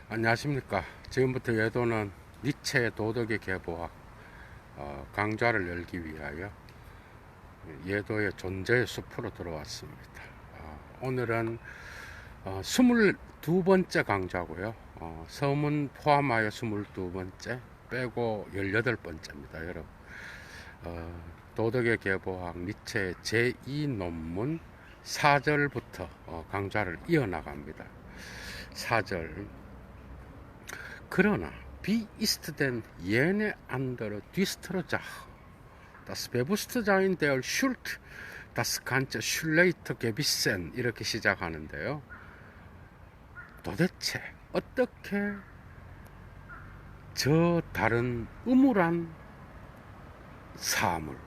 안녕하십니까. 지금부터 예도는 니체의 도덕의 계보학 강좌를 열기 위하여 예도의 존재의 숲으로 들어왔습니다. 오늘은 22번째 강좌고요. 서문 포함하여 22번째 빼고 18번째입니다. 여러분, 도덕의 계보학 니체의 제2 논문 4절부터 강좌를 이어나갑니다. 4절. 그러나 wie ist denn jene andere düstere Sache, das Bewusstsein der Schuld, das ganze schlechte Gewissen 이렇게 시작하는데요. 도대체 어떻게 저 다른 음울한 사물,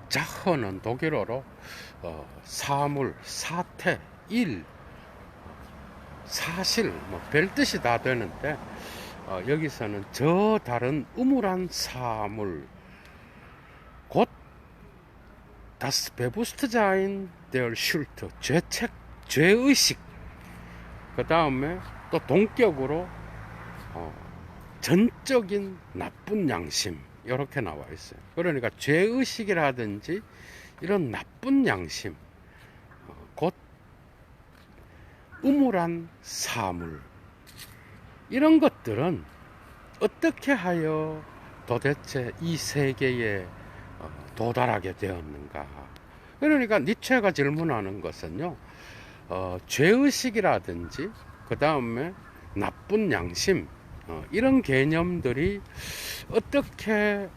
자허는 독일어로 사물, 사태, 일, 사실 별 뜻이 다 되는데 여기서는 저 다른 음울한 사물 곧 das Bewusstsein der Schuld 죄책 죄의식 그 다음에 또 동격으로 전적인 나쁜 양심 이렇게 나와 있어요. 그러니까 죄의식이라든지 이런 나쁜 양심 곧 음울한 사물 이런 것들은 어떻게 하여 도대체 이 세계에 도달하게 되었는가. 그러니까 니체가 질문하는 것은요, 죄의식이라든지 그 다음에 나쁜 양심 이런 개념들이 어떻게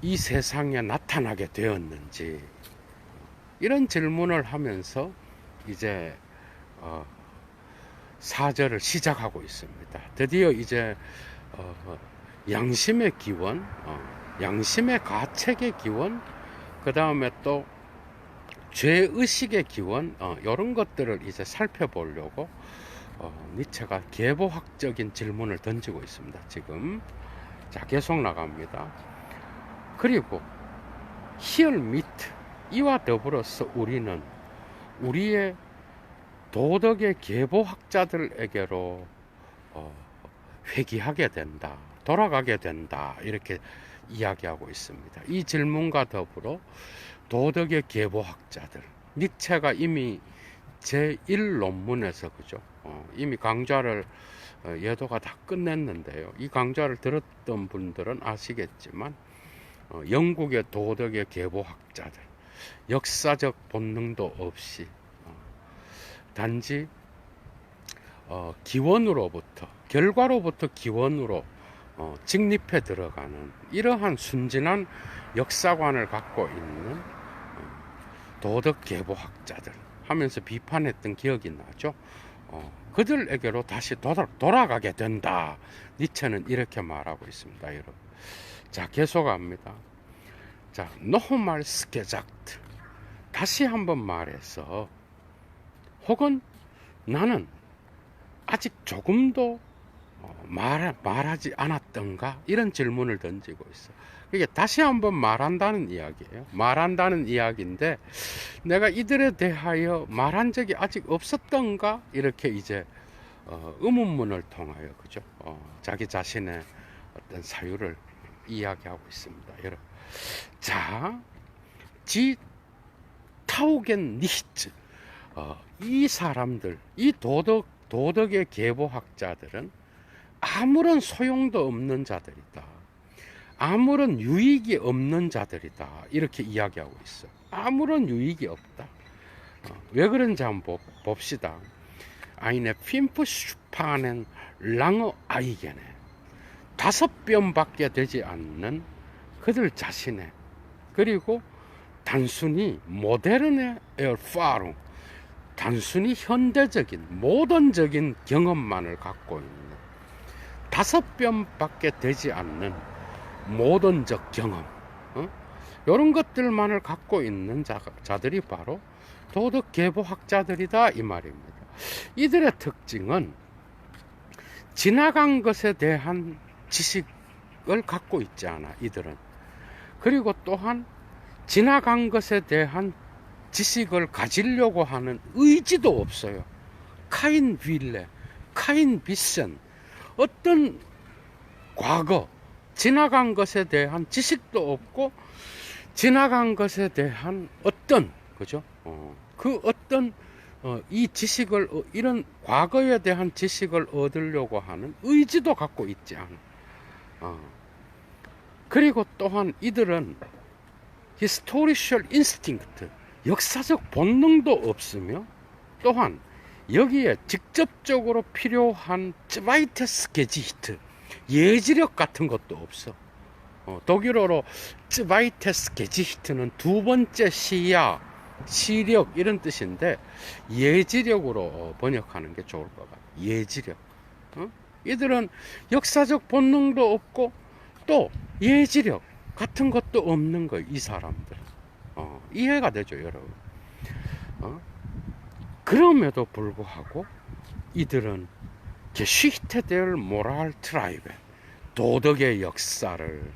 이 세상에 나타나게 되었는지 이런 질문을 하면서 이제 4절을 시작하고 있습니다. 드디어 이제 양심의 기원, 양심의 가책의 기원, 그 다음에 또 죄의식의 기원, 이런 것들을 이제 살펴보려고 니체가 계보학적인 질문을 던지고 있습니다. 지금 자 계속 나갑니다. 그리고 hier mit 이와 더불어서 우리는 우리의 도덕의 계보학자들에게로 회귀하게 된다, 돌아가게 된다 이렇게 이야기하고 있습니다. 이 질문과 더불어 도덕의 계보학자들, 니체가 이미 제1 논문에서 그죠? 이미 강좌를 예도가 다 끝냈는데요. 이 강좌를 들었던 분들은 아시겠지만 영국의 도덕의 계보학자들 역사적 본능도 없이 단지 기원으로부터 결과로부터 기원으로 직립해 들어가는 이러한 순진한 역사관을 갖고 있는 도덕 계보학자들 하면서 비판했던 기억이 나죠. 그들에게로 다시 돌아가게 된다. 니체는 이렇게 말하고 있습니다, 여러분. 자, 계속합니다. 자, nochmals gesagt. 다시 한번 말해서 혹은 나는 아직 조금도 말하지 않았던가 이런 질문을 던지고 있어. 이게 다시 한번 말한다는 이야기예요. 말한다는 이야기인데 내가 이들에 대하여 말한 적이 아직 없었던가 이렇게 이제 의문문을 통하여 그죠? 자기 자신의 어떤 사유를 이야기하고 있습니다, 여러분. 자, 지 타우겐 니히츠. 이 사람들, 이 도덕의 계보학자들은 아무런 소용도 없는 자들이다. 아무런 유익이 없는 자들이다. 이렇게 이야기하고 있어. 아무런 유익이 없다. 왜 그런지 한번 봅시다. Eine 5 Spanen lange Eigene. 5변밖에 되지 않는 그들 자신의 그리고 단순히 모데르네 에르파룽 단순히 현대적인 모던적인 경험만을 갖고 있는 5변밖에 되지 않는 모던적 경험 이런 것들만을 갖고 있는 자들이 바로 도덕 계보학자들이다 이 말입니다. 이들의 특징은 지나간 것에 대한 지식을 갖고 있지 않아 이들은. 그리고 또한 지나간 것에 대한 지식을 가지려고 하는 의지도 없어요. 카인 빌레, 카인 비센, 어떤 과거, 지나간 것에 대한 지식도 없고, 지나간 것에 대한 어떤, 그죠? 그 어떤, 이 지식을, 이런 과거에 대한 지식을 얻으려고 하는 의지도 갖고 있지 않아. 그리고 또한 이들은 historical instinct, 역사적 본능도 없으며, 또한 여기에 직접적으로 필요한 쯔바이테스게지히트, 예지력 같은 것도 없어. 독일어로 쯔바이테스게지히트는 두 번째 시야, 시력 이런 뜻인데, 예지력으로 번역하는 게 좋을 것 같아. 예지력. 이들은 역사적 본능도 없고 또 예지력 같은 것도 없는 거예요, 이 사람들은. 이해가 되죠, 여러분? 그럼에도 불구하고 이들은 Geschichte der Moraltreibe, 도덕의 역사를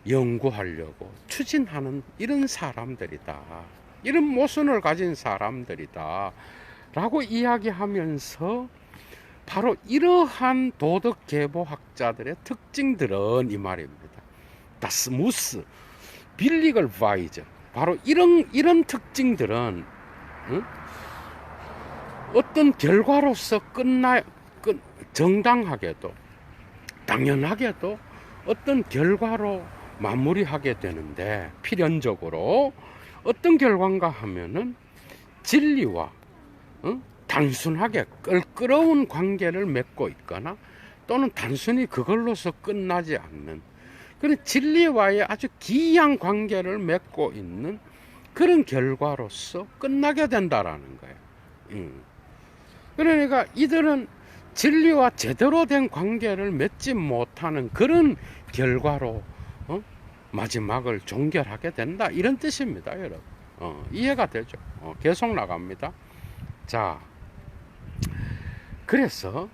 연구하려고 추진하는 이런 사람들이다, 이런 모순을 가진 사람들이다 라고 이야기하면서, 바로 이러한 도덕 계보학자들의 특징들은 이 말입니다. Das muss billiger weisen, 바로 이런 특징들은 어떤 결과로서 정당하게도 당연하게도 어떤 결과로 마무리하게 되는데, 필연적으로 어떤 결과인가 하면은 진리와 단순하게 껄끄러운 관계를 맺고 있거나, 또는 단순히 그걸로서 끝나지 않는 그런 진리와의 아주 기이한 관계를 맺고 있는 그런 결과로서 끝나게 된다라는 거예요. 그러니까 이들은 진리와 제대로 된 관계를 맺지 못하는 그런 결과로 마지막을 종결하게 된다, 이런 뜻입니다, 여러분. 이해가 되죠? 계속 나갑니다. 자, 그래서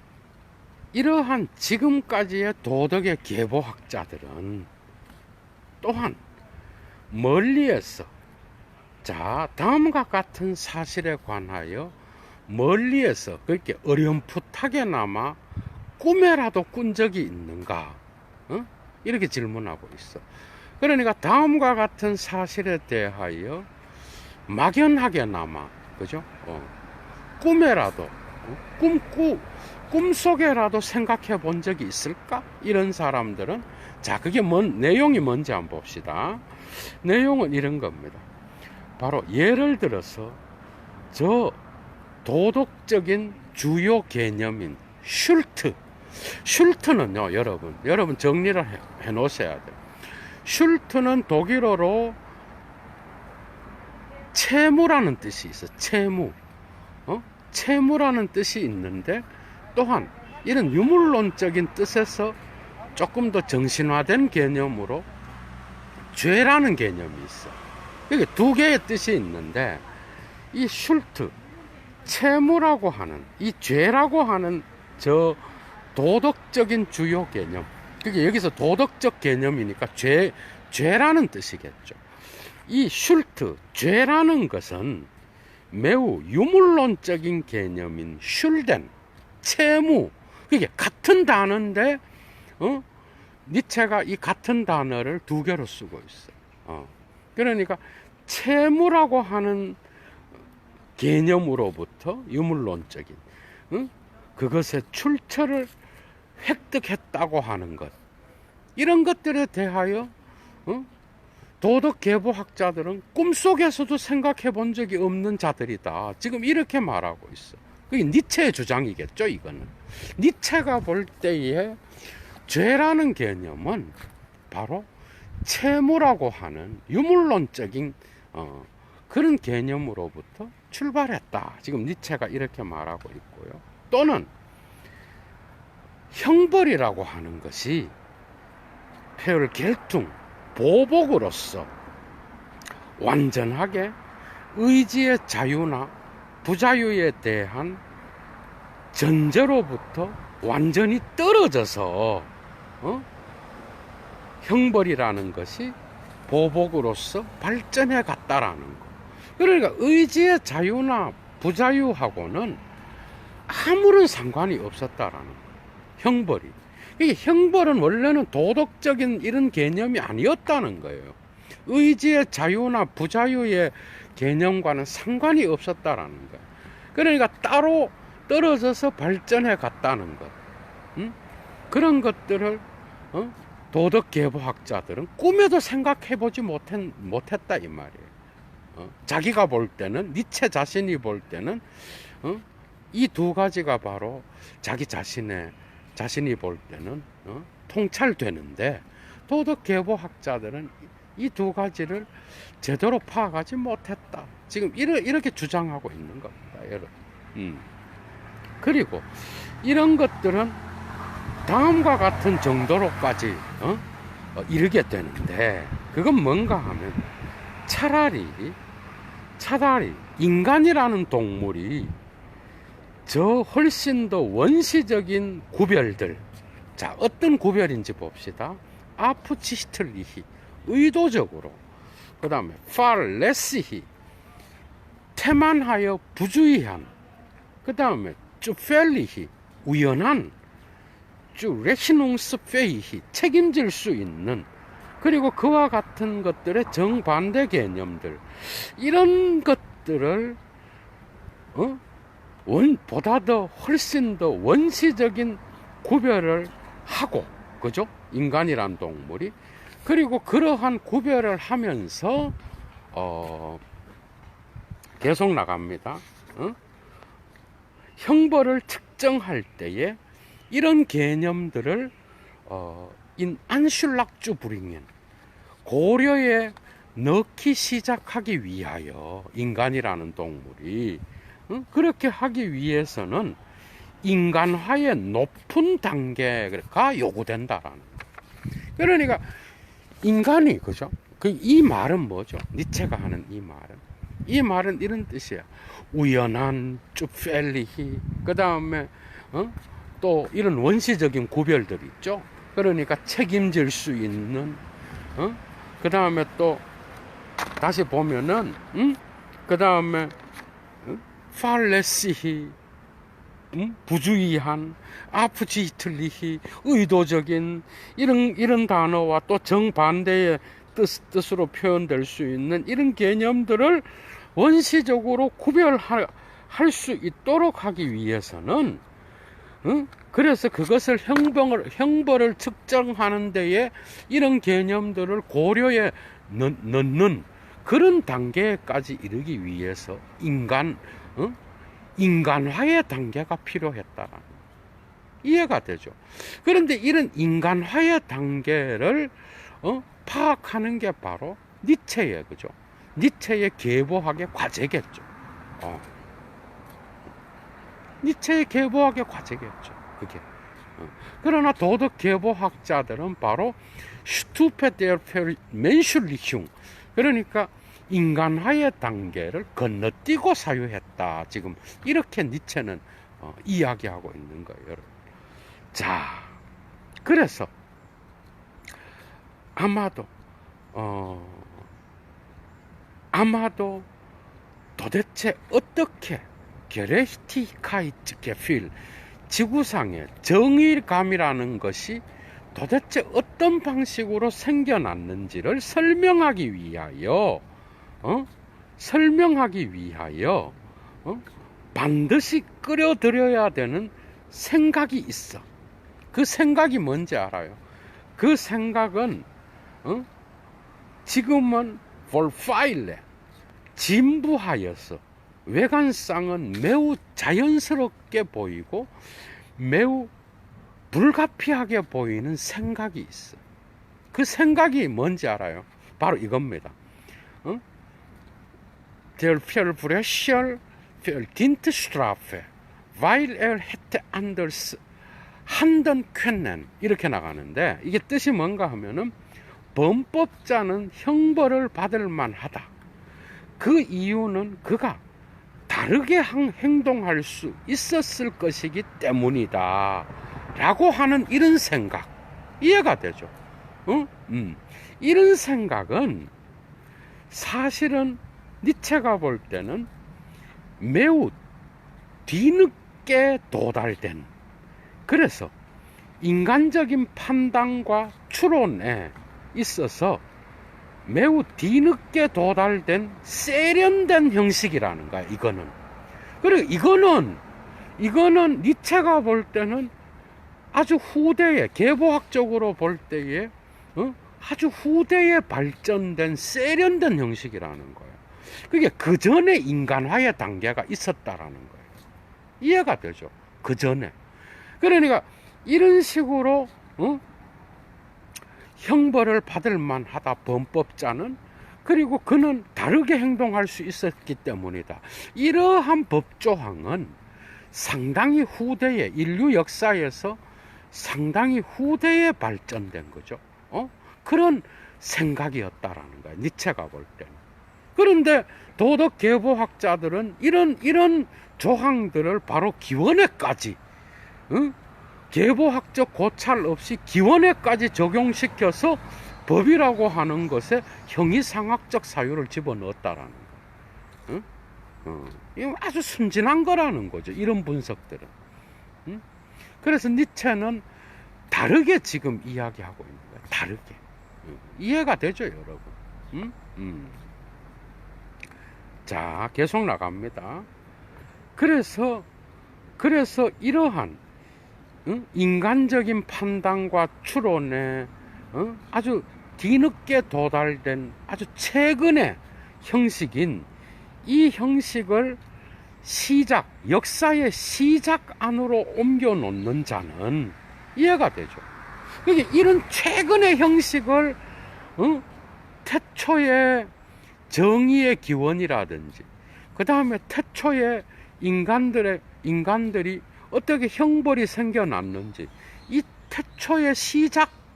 이러한 지금까지의 도덕의 계보학자들은 또한 멀리에서, 자, 다음과 같은 사실에 관하여 멀리에서, 그렇게 어렴풋하게나마 꿈에라도 꾼 적이 있는가? 이렇게 질문하고 있어. 그러니까 다음과 같은 사실에 대하여 막연하게나마, 그죠? 꿈에라도, 꿈속에라도 생각해 본 적이 있을까? 이런 사람들은, 자, 그게 내용이 뭔지 한번 봅시다. 내용은 이런 겁니다. 바로 예를 들어서 저 도덕적인 주요 개념인 슐트는요, 여러분 정리를 해 놓으셔야 돼요. 슐트는 독일어로 채무라는 뜻이 있어. 채무라는 뜻이 있는데, 또한 이런 유물론적인 뜻에서 조금 더 정신화된 개념으로 죄라는 개념이 있어. 이게 두 개의 뜻이 있는데, 이 슐트, 채무라고 하는, 이 죄라고 하는 저 도덕적인 주요 개념, 그게 여기서 도덕적 개념이니까 죄라는 뜻이겠죠. 이 슐트, 죄라는 것은 매우 유물론적인 개념인 슐덴, 채무, 그게 같은 단어인데, 니체가 이 같은 단어를 두 개로 쓰고 있어. 그러니까 채무라고 하는 개념으로부터 유물론적인, 그것의 출처를 획득했다고 하는 것, 이런 것들에 대하여 도덕 계보학자들은 꿈속에서도 생각해 본 적이 없는 자들이다, 지금 이렇게 말하고 있어. 그게 니체의 주장이겠죠. 이거는 니체가 볼 때에 죄라는 개념은 바로 채무라고 하는 유물론적인 그런 개념으로부터 출발했다, 지금 니체가 이렇게 말하고 있고요. 또는 형벌이라고 하는 것이 폐혈결퉁, 보복으로서 완전하게 의지의 자유나 부자유에 대한 전제로부터 완전히 떨어져서 형벌이라는 것이 보복으로서 발전해 갔다라는 거. 그러니까 의지의 자유나 부자유하고는 아무런 상관이 없었다라는 거예요. 형벌이. 이게 형벌은 원래는 도덕적인 이런 개념이 아니었다는 거예요. 의지의 자유나 부자유의 개념과는 상관이 없었다라는 거예요. 그러니까 따로 떨어져서 발전해 갔다는 것. 그런 것들을 도덕 계보학자들은 꿈에도 생각해 보지 못했다 이 말이에요. 자기가 볼 때는, 니체 자신이 볼 때는 이 두 가지가 바로 자기 자신이 볼 때는 통찰되는데, 도덕 계보학자들은 이 두 가지를 제대로 파악하지 못했다. 지금 이렇게 주장하고 있는 겁니다, 여러분. 그리고 이런 것들은 다음과 같은 정도로까지 이르게 되는데, 그건 뭔가 하면 차라리 인간이라는 동물이 저 훨씬 더 원시적인 구별들, 자, 어떤 구별인지 봅시다. 아프치히틀리히, 의도적으로, 그 다음에 팔레시히, 태만하여 부주의한, 그 다음에 쭈펠리히, 우연한, 레히농스페이히, 책임질 수 있는, 그리고 그와 같은 것들의 정반대 개념들, 이런 것들을 보다 더 훨씬 더 원시적인 구별을 하고, 그죠? 인간이란 동물이. 그리고 그러한 구별을 하면서 계속 나갑니다. 형벌을 측정할 때에 이런 개념들을 인 안슐락주 브링엔, 고려에 넣기 시작하기 위하여 인간이라는 동물이 그렇게 하기 위해서는 인간화의 높은 단계가 요구된다라는 거예요. 그러니까 인간이, 그죠? 이 말은 뭐죠? 니체가 하는 이 말은 이런 뜻이야. 우연한, 쭈펠리히, 그 다음에 또 이런 원시적인 구별들 있죠. 그러니까 책임질 수 있는, 그 다음에 또 다시 보면은 그 다음에 팔레시히, 부주의한, 아프지히틀리히, 의도적인, 이런 단어와 또 정반대의 뜻으로 표현될 수 있는 이런 개념들을 원시적으로 구별할 수 있도록 하기 위해서는, 그래서 그것을 형벌을 측정하는 데에 이런 개념들을 고려에 넣는 그런 단계까지 이르기 위해서 인간화의 단계가 필요했다. 이해가 되죠? 그런데 이런 인간화의 단계를 파악하는 게 바로 니체의, 그죠? 니체의 계보학의 과제겠죠. 니체의 계보학의 과제겠죠. 그게. 그러나 도덕 계보학자들은 바로 슈투페 데어 멘슐리흉, 그러니까 인간화의 단계를 건너뛰고 사유했다. 지금 이렇게 니체는 이야기하고 있는 거예요, 여러분. 자, 그래서 아마도 도대체 어떻게 게레히티카이츠게필, 지구상의 정의감이라는 것이 도대체 어떤 방식으로 생겨났는지를 설명하기 위하여 반드시 끌어들여야 되는 생각이 있어. 그 생각이 뭔지 알아요? 그 생각은 지금은 볼파일레, 진부하여서 외관상은 매우 자연스럽게 보이고 매우 불가피하게 보이는 생각이 있어. 그 생각이 뭔지 알아요? 바로 이겁니다. Der Verbrecher verdient Strafe, weil er hätte anders handeln können. 이렇게 나가는데, 이게 뜻이 뭔가 하면은 범법자는 형벌을 받을 만하다. 그 이유는 그가 다르게 행동할 수 있었을 것이기 때문이다 라고 하는 이런 생각, 이해가 되죠? 이런 생각은 사실은 니체가 볼 때는 매우 뒤늦게 도달된, 그래서 인간적인 판단과 추론에 있어서 매우 뒤늦게 도달된 세련된 형식이라는 거야, 이거는. 그리고 이거는 니체가 볼 때는 아주 후대에, 계보학적으로 볼 때에 아주 후대에 발전된 세련된 형식이라는 거예요. 그게 그 전에 인간화의 단계가 있었다라는 거예요. 이해가 되죠? 그 전에. 그러니까 이런 식으로 형벌을 받을 만하다, 범법자는. 그리고 그는 다르게 행동할 수 있었기 때문이다. 이러한 법조항은 상당히 후대에, 인류 역사에서 상당히 후대에 발전된 거죠. 그런 생각이었다라는 거예요, 니체가 볼 때는. 그런데 도덕 계보학자들은 이런 조항들을 바로 기원에까지, 계보학적 고찰 없이 기원에까지 적용시켜서 법이라고 하는 것에 형이상학적 사유를 집어넣었다라는 거예요. 이건 아주 순진한 거라는 거죠, 이런 분석들은. 그래서 니체는 다르게 지금 이야기하고 있는 거예요. 다르게. 이해가 되죠, 여러분? 자, 계속 나갑니다. 그래서 이러한 인간적인 판단과 추론에 아주 뒤늦게 도달된 아주 최근의 형식인 이 형식을 역사의 시작 안으로 옮겨 놓는 자는 이해가 되죠. 그러니까 이런 최근의 형식을 태초의 정의의 기원이라든지, 그 다음에 태초의 인간들이 어떻게 형벌이 생겨났는지, 이 태초의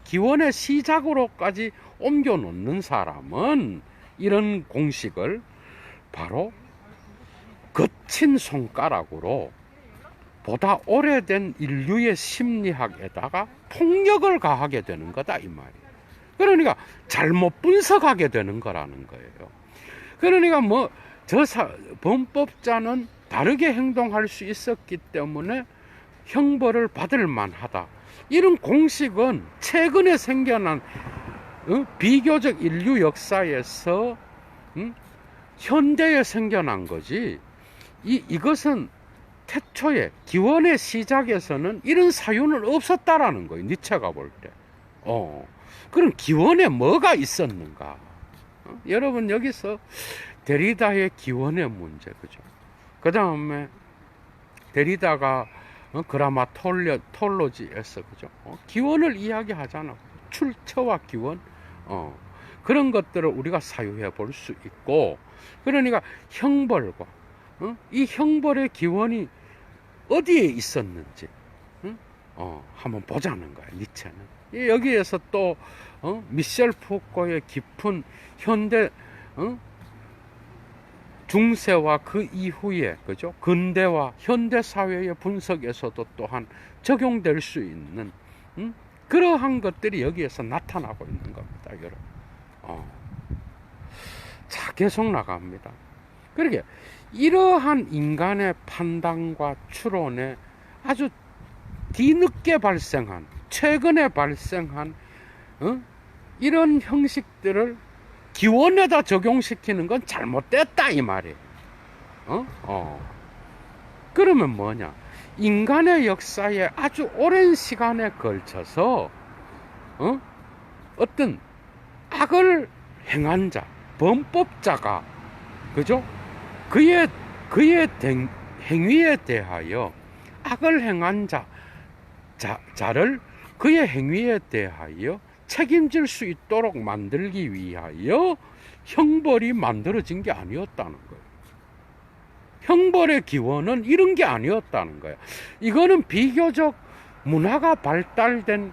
기원의 시작으로까지 옮겨 놓는 사람은 이런 공식을 바로 거친 손가락으로 보다 오래된 인류의 심리학에다가 폭력을 가하게 되는 거다, 이 말이에요. 그러니까 잘못 분석하게 되는 거라는 거예요. 그러니까 범법자는 다르게 행동할 수 있었기 때문에 형벌을 받을 만하다. 이런 공식은 최근에 생겨난 비교적 인류 역사에서 현대에 생겨난 거지, 이것은 태초에 기원의 시작에서는 이런 사유는 없었다라는 거예요, 니체가 볼 때. 그럼 기원에 뭐가 있었는가? 여러분, 여기서 데리다의 기원의 문제, 그죠? 그 다음에 데리다가 그라마톨로지에서, 그죠? 기원을 이야기하잖아. 출처와 기원, 그런 것들을 우리가 사유해 볼 수 있고, 그러니까 형벌과 이 형벌의 기원이 어디에 있었는지 한번 보자는 거야, 니체는. 여기에서 또 미셸 푸코의 깊은 현대 중세와 그 이후에, 그죠? 근대와 현대 사회의 분석에서도 또한 적용될 수 있는 그러한 것들이 여기에서 나타나고 있는 겁니다, 여러분. 자, 계속 나갑니다. 그러게 이러한 인간의 판단과 추론에 아주 뒤늦게 발생한, 최근에 발생한 이런 형식들을 기원에다 적용시키는 건 잘못됐다, 이 말이에요. 그러면 뭐냐? 인간의 역사에 아주 오랜 시간에 걸쳐서 어떤 악을 행한 자, 범법자가, 그죠? 그의 행위에 대하여, 악을 행한 자를 그의 행위에 대하여 책임질 수 있도록 만들기 위하여 형벌이 만들어진 게 아니었다는 거예요. 형벌의 기원은 이런 게 아니었다는 거예요. 이거는 비교적 문화가 발달된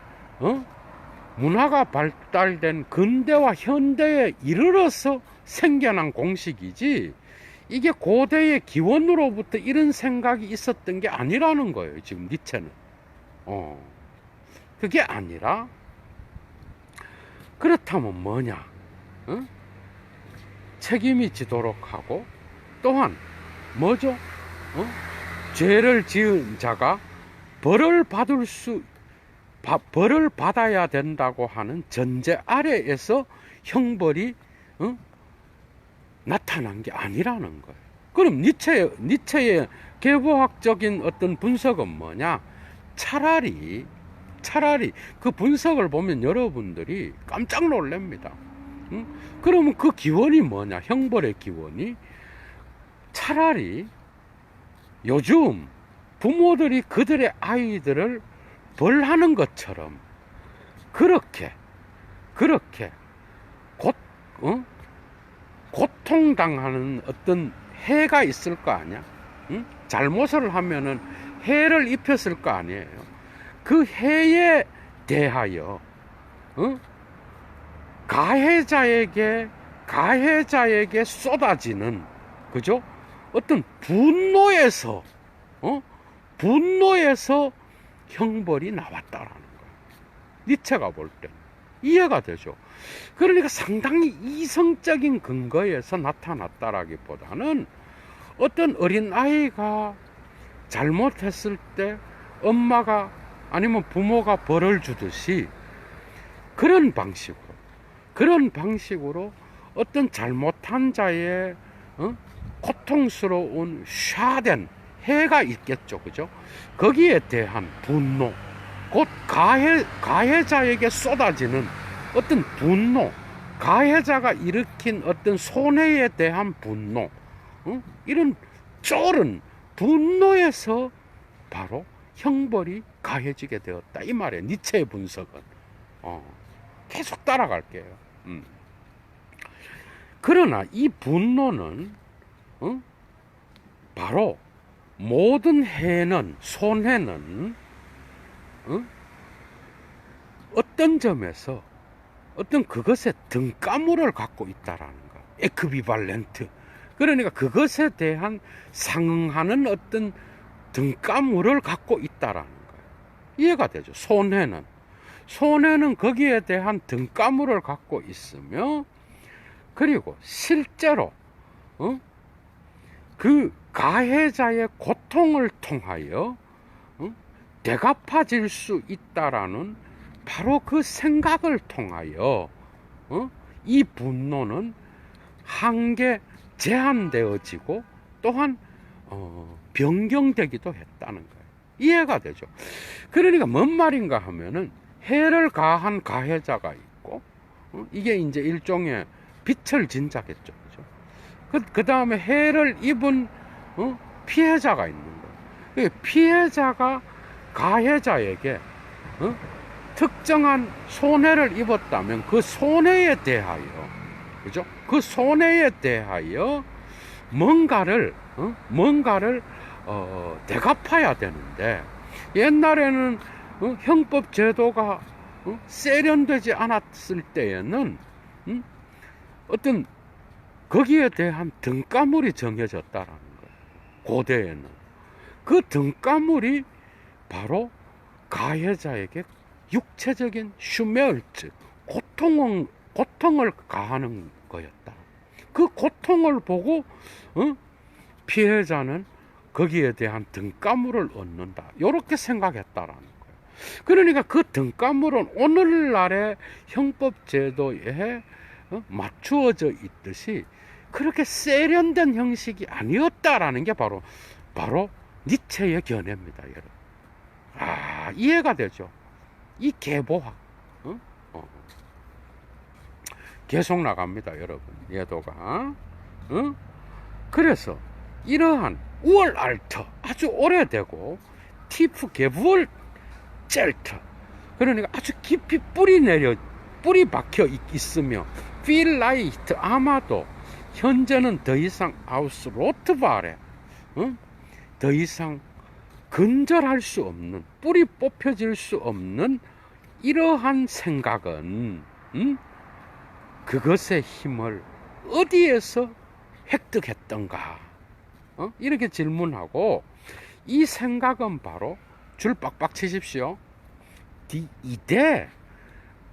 근대와 현대에 이르러서 생겨난 공식이지, 이게 고대의 기원으로부터 이런 생각이 있었던 게 아니라는 거예요, 지금 니체는. 그게 아니라, 그렇다면 뭐냐? 책임이 지도록 하고, 또한 뭐죠? 죄를 지은 자가 벌을 받아야 된다고 하는 전제 아래에서 형벌이 나타난 게 아니라는 거예요. 그럼 니체의 계보학적인 어떤 분석은 뭐냐? 차라리 그 분석을 보면 여러분들이 깜짝 놀랍니다. 그러면 그 기원이 뭐냐? 형벌의 기원이 차라리 요즘 부모들이 그들의 아이들을 벌하는 것처럼 그렇게 고통당하는 어떤 해가 있을 거 아니야? 잘못을 하면은 해를 입혔을 거 아니에요. 그 해에 대하여 가해자에게 쏟아지는, 그죠? 어떤 분노에서 형벌이 나왔다라는 거예요. 니체가 볼 때 이해가 되죠. 그러니까 상당히 이성적인 근거에서 나타났다라기보다는 어떤 어린 아이가 잘못했을 때 엄마가 아니면 부모가 벌을 주듯이 그런 방식으로 어떤 잘못한 자의 고통스러운 샤된 해가 있겠죠. 그죠? 거기에 대한 분노, 곧 가해자에게 쏟아지는 어떤 분노, 가해자가 일으킨 어떤 손해에 대한 분노, 이런 쫄은 분노에서 바로 형벌이 가해지게 되었다, 이 말이에요. 니체의 분석은. 계속 따라갈게요. 그러나 이 분노는 바로 모든 손해는 어떤 점에서 어떤 그것의 등가물을 갖고 있다라는 거, 에크비발렌트. 그러니까 그것에 대한 상응하는 어떤 등가물을 갖고 있다라는 거예요. 이해가 되죠? 손해는 거기에 대한 등가물을 갖고 있으며, 그리고 실제로 그 가해자의 고통을 통하여 되갚아질 수 있다라는 바로 그 생각을 통하여 이 분노는 한계 제한되어지고 또한 변경되기도 했다는 거예요. 이해가 되죠? 그러니까 뭔 말인가 하면은 해를 가한 가해자가 있고 이게 이제 일종의 빛을 진자겠죠. 그 다음에 해를 입은 피해자가 있는 거예요. 피해자가 가해자에게 특정한 손해를 입었다면 그 손해에 대하여, 그죠? 그 손해에 대하여 뭔가를 되갚아야 되는데, 옛날에는 형법 제도가 세련되지 않았을 때에는 어떤 거기에 대한 등가물이 정해졌다라는 거예요. 고대에는 그 등가물이 바로 가해자에게 육체적인 슈메얼츠, 고통을 가하는 거였다. 그 고통을 보고 피해자는 거기에 대한 등가물을 얻는다, 이렇게 생각했다라는 거예요. 그러니까 그 등가물은 오늘날의 형법 제도에 맞추어져 있듯이 그렇게 세련된 형식이 아니었다라는 게 바로 니체의 견해입니다, 여러분. 이해가 되죠? 이 계보학 계속 나갑니다, 여러분. 예도가 그래서 이러한 우월알터, 아주 오래되고 티프 개부월 젤터, 그러니까 아주 깊이 뿌리 박혀 있으며 필라이트, 아마도 현재는 더 이상 아우스 로트바레 더 이상 근절할 수 없는, 뿌리 뽑혀질 수 없는 이러한 생각은 그것의 힘을 어디에서 획득했던가? 이렇게 질문하고, 이 생각은 바로 줄 빡빡 치십시오. Die Idee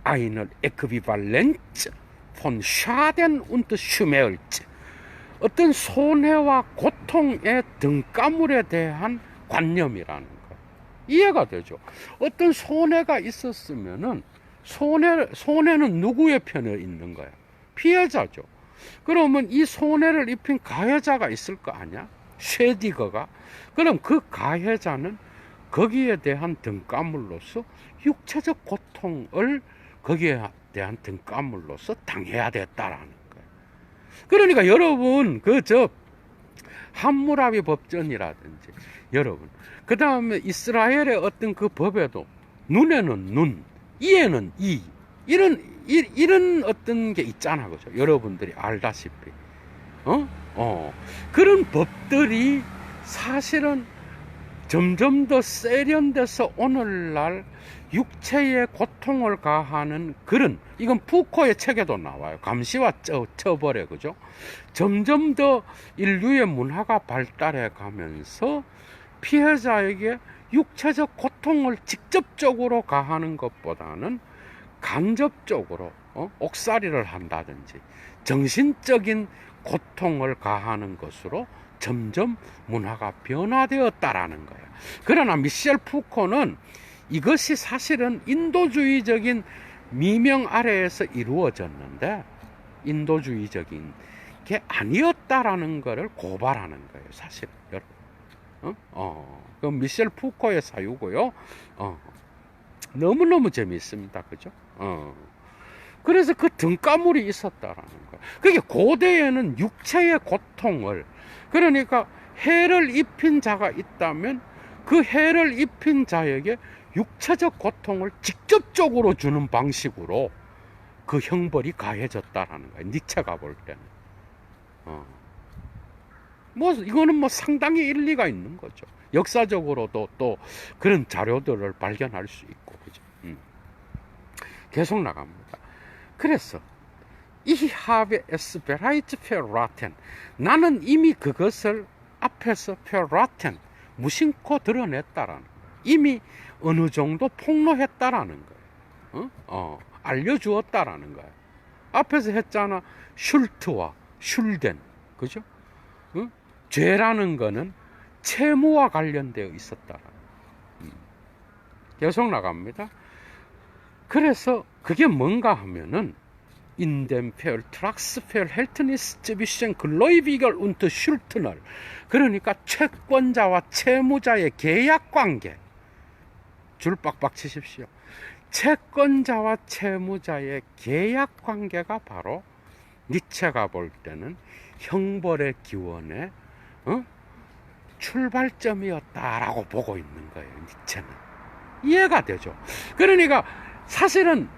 einer Äquivalenz von Schaden und Schmerz, 어떤 손해와 고통의 등가물에 대한 관념이라는 거예요. 이해가 되죠? 어떤 손해가 있었으면은 손해는 누구의 편에 있는 거야? 피해자죠. 그러면 이 손해를 입힌 가해자가 있을 거 아니야? 쉐디거가. 그럼 그 가해자는 거기에 대한 등가물로서 육체적 고통을 거기에 대한 등가물로서 당해야 됐다라는 거예요. 그러니까 여러분 함무라비 법전이라든지 여러분 그 다음에 이스라엘의 어떤 그 법에도 눈에는 눈, 이에는 이 이런 어떤 게 있잖아, 그죠? 여러분들이 알다시피 그런 법들이 사실은 점점 더 세련돼서 오늘날 육체의 고통을 가하는 그런, 이건 푸코의 책에도 나와요. 감시와 처벌에, 그죠? 점점 더 인류의 문화가 발달해 가면서 피해자에게 육체적 고통을 직접적으로 가하는 것보다는 간접적으로 옥살이를 한다든지 정신적인 고통을 가하는 것으로 점점 문화가 변화되었다라는 거예요. 그러나 미셸 푸코는 이것이 사실은 인도주의적인 미명 아래에서 이루어졌는데 인도주의적인 게 아니었다라는 것을 고발하는 거예요, 사실. 여러분. 그 미셸 푸코의 사유고요. 너무너무 재미있습니다. 그죠? 그래서 그 등가물이 있었다라는 거예요. 그게 고대에는 육체의 고통을, 그러니까 해를 입힌 자가 있다면 그 해를 입힌 자에게 육체적 고통을 직접적으로 주는 방식으로 그 형벌이 가해졌다라는 거예요. 니체가 볼 때는. 이거는 상당히 일리가 있는 거죠. 역사적으로도 또 그런 자료들을 발견할 수 있고, 그죠? 계속 나갑니다. 그래서 Ich habe es bereits verraten. 나는 이미 그것을 앞에서 verraten, 무심코 드러냈다라는 거예요. 이미 어느 정도 폭로했다라는 거예요. 알려주었다라는 거예요. 앞에서 했잖아. 슐트와 슐덴, 그죠? 죄라는 거는 채무와 관련되어 있었다라는 거예요. 계속 나갑니다. 그래서 그게 뭔가 하면은 in dem Fall Tragsverhältnis zwischen Gläubiger und Schuldner, 그러니까 채권자와 채무자의 계약관계, 줄 빡빡 치십시오. 채권자와 채무자의 계약관계가 바로 니체가 볼 때는 형벌의 기원의 출발점이었다라고 보고 있는 거예요, 니체는. 이해가 되죠? 그러니까 사실은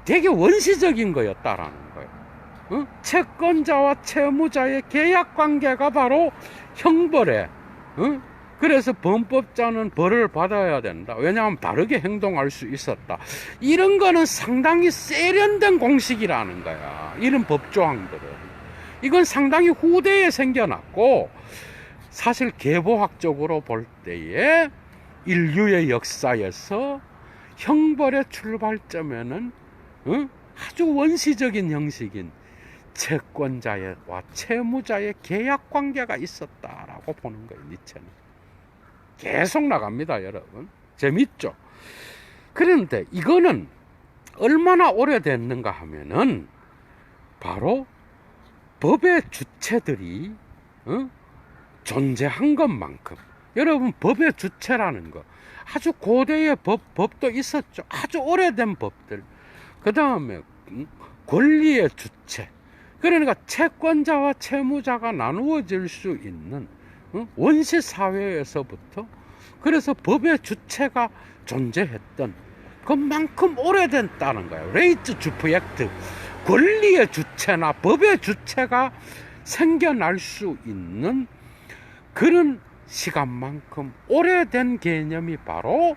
되게 원시적인 거였다라는 거예요. 채권자와 채무자의 계약관계가 바로 형벌에, 그래서 범법자는 벌을 받아야 된다. 왜냐하면 다르게 행동할 수 있었다. 이런 거는 상당히 세련된 공식이라는 거야. 이런 법조항들은. 이건 상당히 후대에 생겨났고, 사실 계보학적으로 볼 때에 인류의 역사에서 형벌의 출발점에는 아주 원시적인 형식인 채권자와 채무자의 계약 관계가 있었다라고 보는 거예요, 니체는. 계속 나갑니다, 여러분. 재밌죠? 그런데 이거는 얼마나 오래됐는가 하면은 바로 법의 주체들이 존재한 것만큼, 여러분, 법의 주체라는 거 아주 고대의 법도 있었죠. 아주 오래된 법들. 그 다음에 권리의 주체, 그러니까 채권자와 채무자가 나누어질 수 있는 원시 사회에서부터, 그래서 법의 주체가 존재했던 그만큼 오래됐다는 거예요. 레이츠 주프젝트, 권리의 주체나 법의 주체가 생겨날 수 있는 그런 시간만큼 오래된 개념이 바로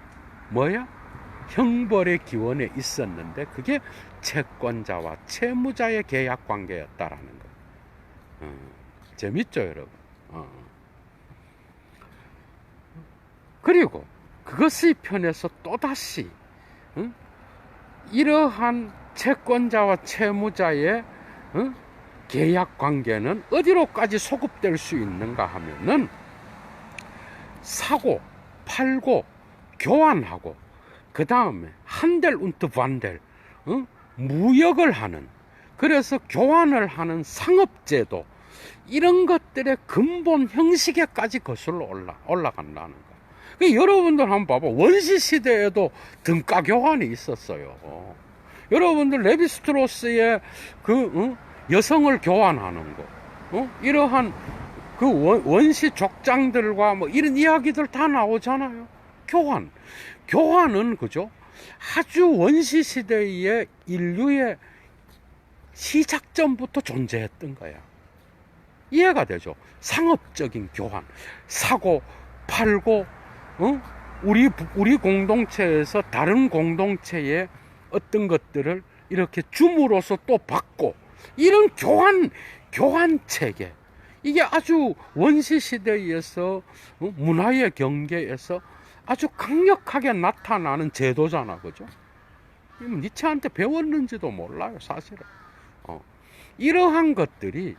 뭐야? 형벌의 기원에 있었는데 그게 채권자와 채무자의 계약 관계였다라는 거예요. 재밌죠, 여러분? 그리고 그것의 편에서 또다시 이러한 채권자와 채무자의 계약 관계는 어디로까지 소급될 수 있는가 하면은 사고, 팔고 교환하고 그 다음에 한델 운트 반델 무역을 하는, 그래서 교환을 하는 상업제도, 이런 것들의 근본 형식에까지 거슬러 올라간다는 거. 여러분들 한번 봐봐. 원시시대에도 등가 교환이 있었어요. 여러분들 레비스트로스의 여성을 교환하는 거, 이러한 그 원시 족장들과 뭐 이런 이야기들 다 나오잖아요. 교환은 그죠? 아주 원시시대의 인류의 시작점부터 존재했던 거야. 이해가 되죠? 상업적인 교환, 사고, 팔고, 우리 공동체에서 다른 공동체의 어떤 것들을 이렇게 줌으로써 또 받고, 이런 교환 체계. 이게 아주 원시시대에서 문화의 경계에서 아주 강력하게 나타나는 제도잖아, 그죠? 니체한테 배웠는지도 몰라요, 사실은. 이러한 것들이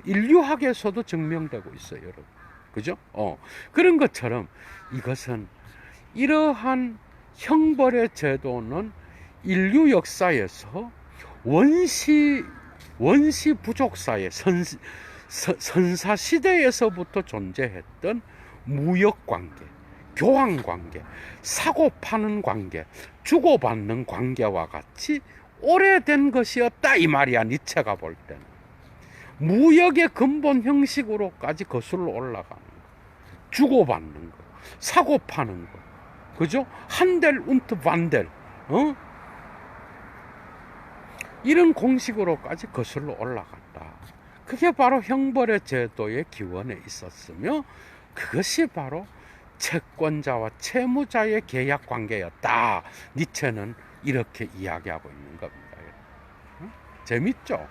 인류학에서도 증명되고 있어요, 여러분. 그죠? 그런 것처럼 이것은, 이러한 형벌의 제도는 인류 역사에서 원시 부족사의 선사시대에서부터 존재했던 무역관계, 교환관계, 사고파는 관계, 주고받는 관계와 같이 오래된 것이었다, 이 말이야, 니체가 볼 때는. 무역의 근본 형식으로까지 거슬러 올라가는 거, 주고받는 거, 사고파는 거, 그죠? 한델 운트 반델, 이런 공식으로까지 거슬러 올라간다. 그게 바로 형벌의 제도의 기원에 있었으며, 그것이 바로 채권자와 채무자의 계약 관계였다. 니체는 이렇게 이야기하고 있는 겁니다. 재밌죠?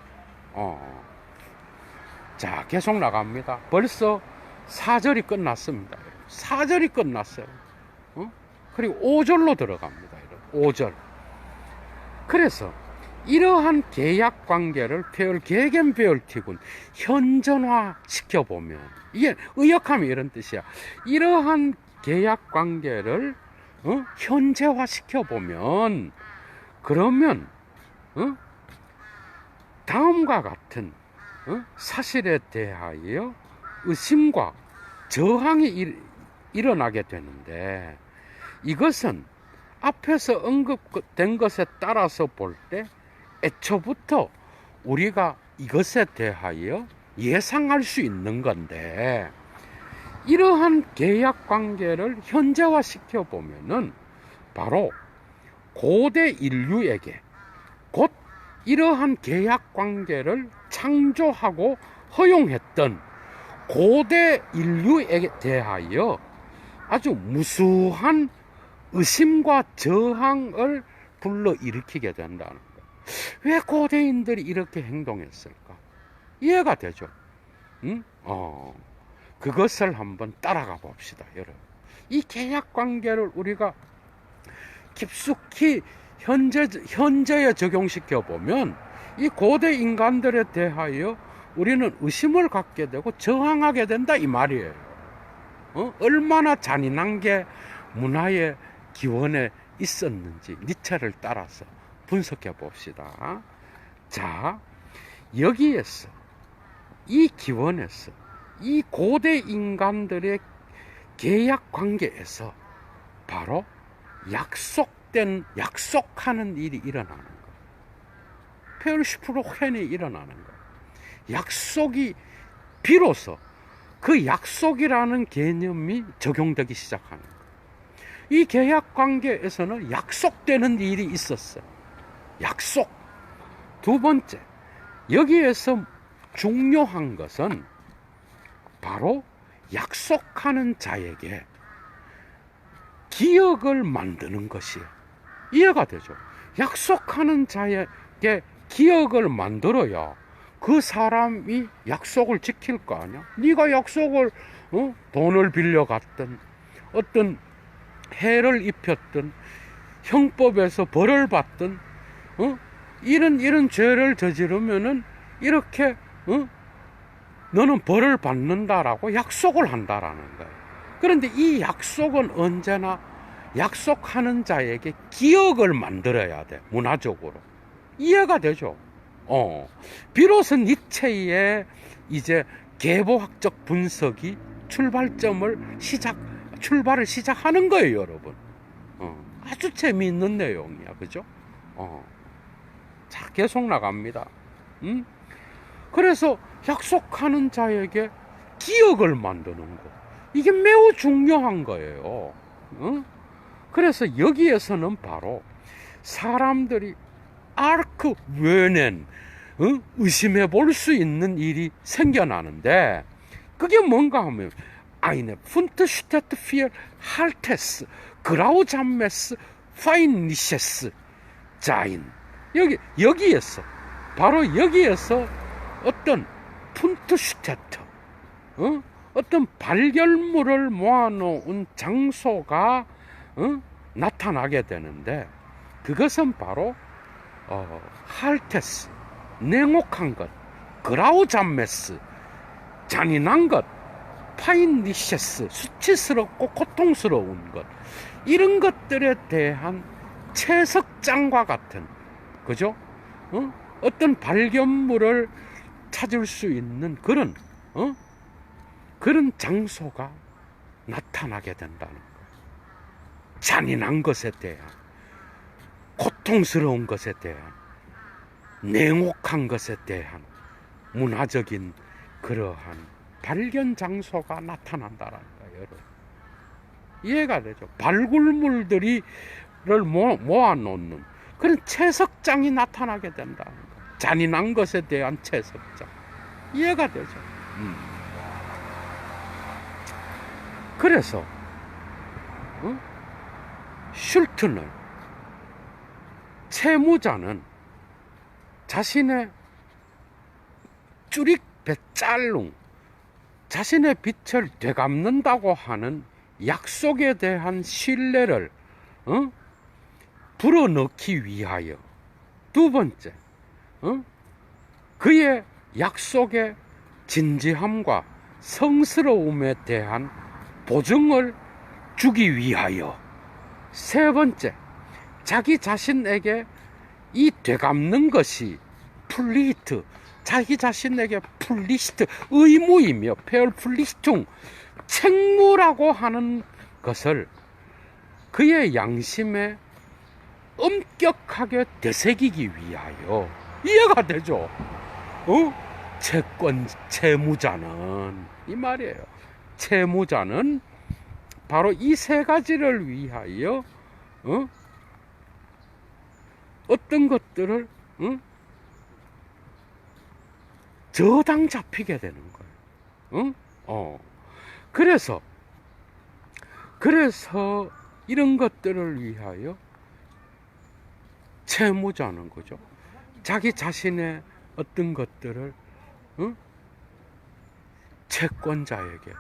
자, 계속 나갑니다. 벌써 4절이 끝났습니다. 4절이 끝났어요. 그리고 5절로 들어갑니다. 5절. 그래서 이러한 계약 관계를 개겐베얼티군 현전화 시켜보면, 이게 의역하면 이런 뜻이야. 이러한 계약 관계를 현재화 시켜보면, 그러면 다음과 같은 사실에 대하여 의심과 저항이 일어나게 되는데, 이것은 앞에서 언급된 것에 따라서 볼 때 애초부터 우리가 이것에 대하여 예상할 수 있는 건데, 이러한 계약 관계를 현재화 시켜보면은 바로 고대 인류에게, 곧 이러한 계약 관계를 창조하고 허용했던 고대 인류에 대하여 아주 무수한 의심과 저항을 불러일으키게 된다는 거예요. 왜 고대인들이 이렇게 행동했을까? 이해가 되죠? 그것을 한번 따라가 봅시다, 여러분. 이 계약 관계를 우리가 깊숙이 현재에 적용시켜 보면, 이 고대 인간들에 대하여 우리는 의심을 갖게 되고 저항하게 된다, 이 말이에요. 얼마나 잔인한 게 문화의 기원에 있었는지 니체를 따라서 분석해 봅시다. 자, 여기에서, 이 기원에서, 이 고대 인간들의 계약 관계에서 바로 약속하는 일이 일어나는 거예요. 페르시프로헨이 일어나는 거예요. 약속이 비로소 그 약속이라는 개념이 적용되기 시작하는 거예요. 이 계약 관계에서는 약속되는 일이 있었어요. 약속. 두 번째, 여기에서 중요한 것은 바로 약속하는 자에게 기억을 만드는 것이에요. 이해가 되죠? 약속하는 자에게 기억을 만들어야 그 사람이 약속을 지킬 거 아니야? 네가 약속을 돈을 빌려갔든 어떤 해를 입혔든 형법에서 벌을 받든 이런 죄를 저지르면은 이렇게 너는 벌을 받는다라고 약속을 한다라는 거예요. 그런데 이 약속은 언제나 약속하는 자에게 기억을 만들어야 돼. 문화적으로. 이해가 되죠? 비로소 니체의 이제 계보학적 분석이 출발을 시작하는 거예요, 여러분. 아주 재미있는 내용이야, 그죠? 자, 계속 나갑니다. 그래서 약속하는 자에게 기억을 만드는 거. 이게 매우 중요한 거예요. 그래서 여기에서는 바로 사람들이 아르크 웨넨 의심해 볼 수 있는 일이 생겨나는데, 그게 뭔가 하면 eine Fundstätte für Haltes, Grausames, Feindliches sein. 여기에서, 바로 여기에서 어떤 푼트슈테트, 어떤 발견물을 모아놓은 장소가 나타나게 되는데, 그것은 바로 할테스, 냉혹한 것, 그라우잠메스, 잔인한 것, 파인리셰스, 수치스럽고 고통스러운 것, 이런 것들에 대한 채석장과 같은, 그죠? 어떤 발견물을 찾을 수 있는 그런 장소가 나타나게 된다는 거예요. 잔인한 것에 대한, 고통스러운 것에 대한, 냉혹한 것에 대한 문화적인 그러한 발견 장소가 나타난다는 거예요, 여러분. 이해가 되죠? 발굴물들을 모아놓는 그런 채석장이 나타나게 된다는 거예요. 잔인한 것에 대한 채석장. 이해가 되죠? 그래서 슐트는, 채무자는 자신의 쭈릭 배짤룽, 자신의 빚을 되갚는다고 하는 약속에 대한 신뢰를 불어넣기 위하여, 두 번째, 그의 약속의 진지함과 성스러움에 대한 보증을 주기 위하여, 세 번째, 자기 자신에게 이 되갚는 것이 플리히트, 자기 자신에게 플리시트, 의무이며 페얼플리스퉁, 책무라고 하는 것을 그의 양심에 엄격하게 되새기기 위하여. 이해가 되죠? 채무자는, 이 말이에요. 채무자는 바로 이 세 가지를 위하여 어떤 것들을 저당 잡히게 되는 거예요. 그래서 이런 것들을 위하여 채무자는 거죠. 자기 자신의 어떤 것들을 채권자에게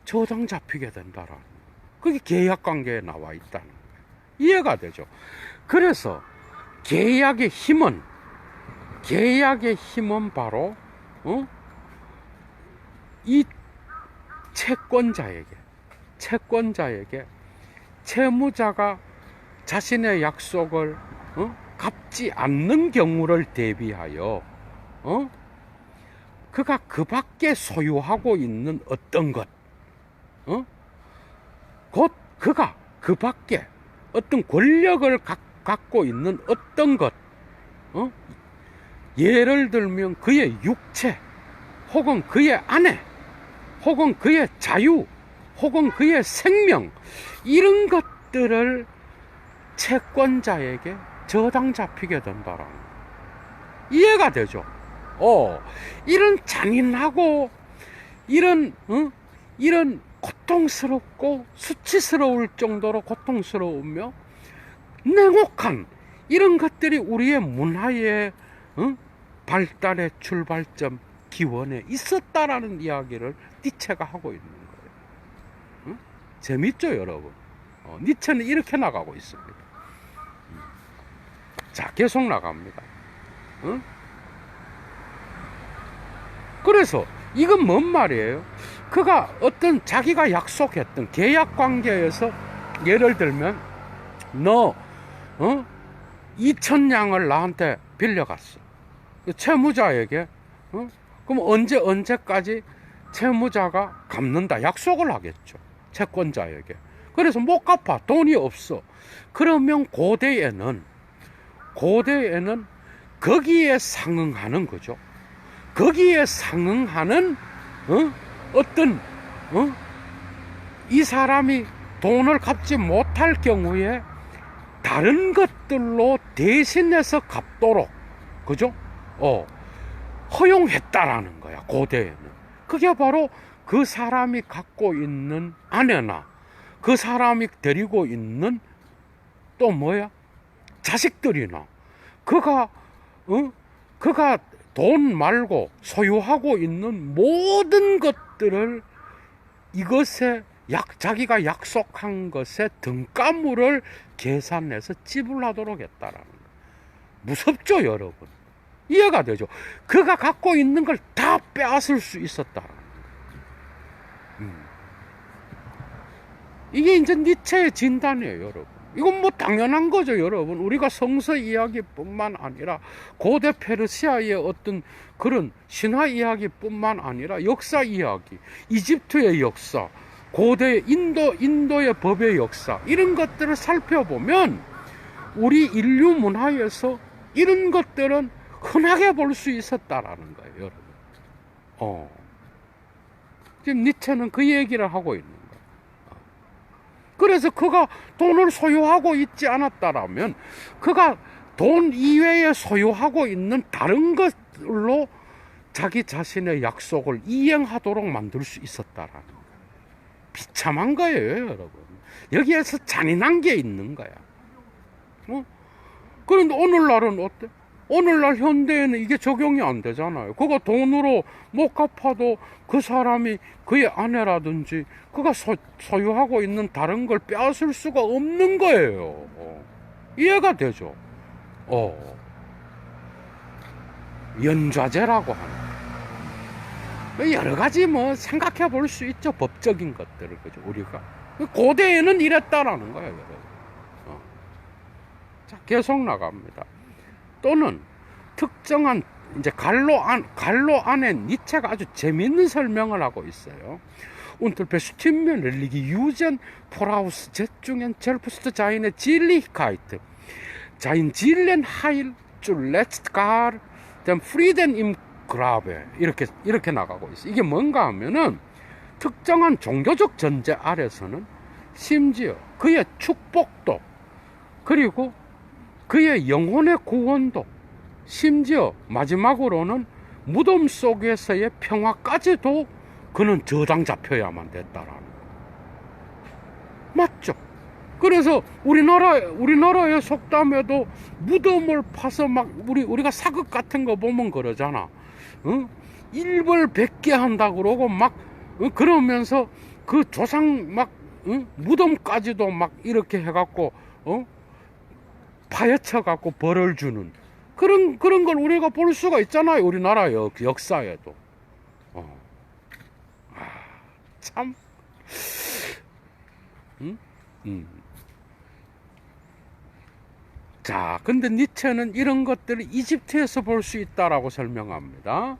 저당 잡히게 된다라는 거예요. 그게 계약 관계에 나와 있다는 거예요. 이해가 되죠? 그래서 계약의 힘은 바로 이 채권자에게 채무자가 자신의 약속을 갚지 않는 경우를 대비하여 그가 그 밖에 소유하고 있는 어떤 것, 곧 그가 그 밖에 어떤 권력을 갖고 있는 어떤 것, 예를 들면 그의 육체, 혹은 그의 아내, 혹은 그의 자유, 혹은 그의 생명, 이런 것들을 채권자에게 저당 잡히게 된다라는 거예요. 이해가 되죠? 이런 잔인하고 이런 고통스럽고 수치스러울 정도로 고통스러우며 냉혹한 이런 것들이 우리의 문화의 발달의 출발점, 기원에 있었다라는 이야기를 니체가 하고 있는 거예요. 재밌죠, 여러분? 니체는 이렇게 나가고 있습니다. 자, 계속 나갑니다. 그래서 이건 뭔 말이에요? 그가 어떤 자기가 약속했던 계약 관계에서 예를 들면 너 2,000냥을 나한테 빌려갔어. 채무자에게. 그럼 언제까지 채무자가 갚는다 약속을 하겠죠. 채권자에게. 그래서 못 갚아. 돈이 없어. 그러면 고대에는 거기에 상응하는 거죠. 거기에 상응하는 어떤 이 사람이 돈을 갚지 못할 경우에 다른 것들로 대신해서 갚도록, 그죠? 허용했다라는 거야, 고대에는. 그게 바로 그 사람이 갖고 있는 아내나 그 사람이 데리고 있는 또 뭐야? 자식들이나 그가 돈 말고 소유하고 있는 모든 것들을 이것에 자기가 약속한 것에 등가물을 계산해서 지불하도록 했다라는 거예요. 무섭죠, 여러분? 이해가 되죠? 그가 갖고 있는 걸 다 빼앗을 수 있었다라는 거예요. 이게 이제 니체의 진단이에요, 여러분. 이건 뭐 당연한 거죠, 여러분. 우리가 성서 이야기뿐만 아니라 고대 페르시아의 어떤 그런 신화 이야기뿐만 아니라 역사 이야기, 이집트의 역사, 고대 인도의 법의 역사, 이런 것들을 살펴보면 우리 인류 문화에서 이런 것들은 흔하게 볼 수 있었다라는 거예요, 여러분. 지금 니체는 그 얘기를 하고 있는 거예요. 그래서 그가 돈을 소유하고 있지 않았다라면 그가 돈 이외에 소유하고 있는 다른 것으로 자기 자신의 약속을 이행하도록 만들 수 있었다라는 거예요. 비참한 거예요, 여러분. 여기에서 잔인한 게 있는 거야. 그런데 오늘날은 어때? 오늘날 현대에는 이게 적용이 안 되잖아요. 그가 돈으로 못 갚아도 그 사람이 그의 아내라든지 그가 소유하고 있는 다른 걸 빼앗을 수가 없는 거예요. 이해가 되죠? 연좌제라고 하는 여러 가지 뭐 생각해 볼 수 있죠. 법적인 것들을. 그죠? 우리가 고대에는 이랬다라는 거예요, 여러분. 자, 계속 나갑니다. 또는 특정한 이제 갈로 안에 니체가 아주 재미있는 설명을 하고 있어요. Unter bestimmten religiösen Voraussetzungen selbst seine Zierlichkeit, sein Zielen Heil zuletzt gar den Frieden im Grabe. 이렇게 나가고 있어요. 이게 뭔가 하면은 특정한 종교적 전제 아래서는 심지어 그의 축복도 그리고 그의 영혼의 구원도 심지어 마지막으로는 무덤 속에서의 평화까지도 그는 저당 잡혀야만 됐다라는 거. 맞죠? 그래서 우리나라의 속담에도 무덤을 파서 막 우리가 사극 같은 거 보면 그러잖아. 일벌 100개 한다 그러고 막 그러면서 그 조상 막 무덤까지도 막 이렇게 해갖고 파헤쳐 갖고 벌을 주는 그런 걸 우리가 볼 수가 있잖아요. 우리나라 역사에도. 참. 자, 근데 니체는 이런 것들을 이집트에서 볼 수 있다라고 설명합니다.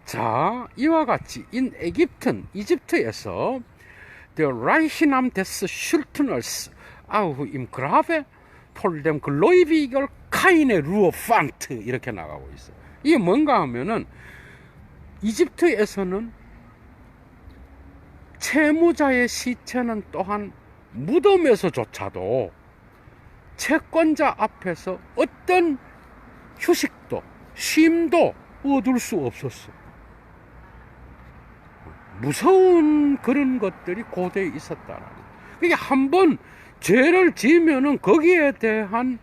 자, 이와 같이 이집트에서 der Reichnam des Schuldners auch im Grave vor dem Gläubiger keine Ruhe fand. 이렇게 나가고 있어요. 이게 뭔가 하면은 이집트에서는 채무자의 시체는 또한 무덤에서조차도 채권자 앞에서 어떤 휴식도 쉼도 얻을 수 없었어. 무서운 그런 것들이 고대에 있었다라는 거예요. 그게 한번 죄를 지으면은 거기에 대한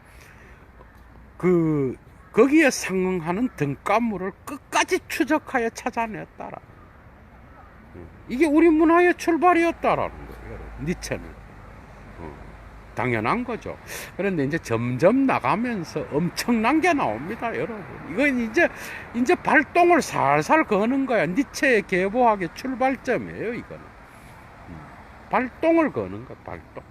거기에 상응하는 등가물을 끝까지 추적하여 찾아냈다라. 이게 우리 문화의 출발이었다라는 거예요, 니체는. 당연한 거죠. 그런데 이제 점점 나가면서 엄청난 게 나옵니다, 여러분. 이건 이제 발동을 살살 거는 거야. 니체의 계보학의 출발점이에요, 이거는. 발동을 거는 거야, 발동.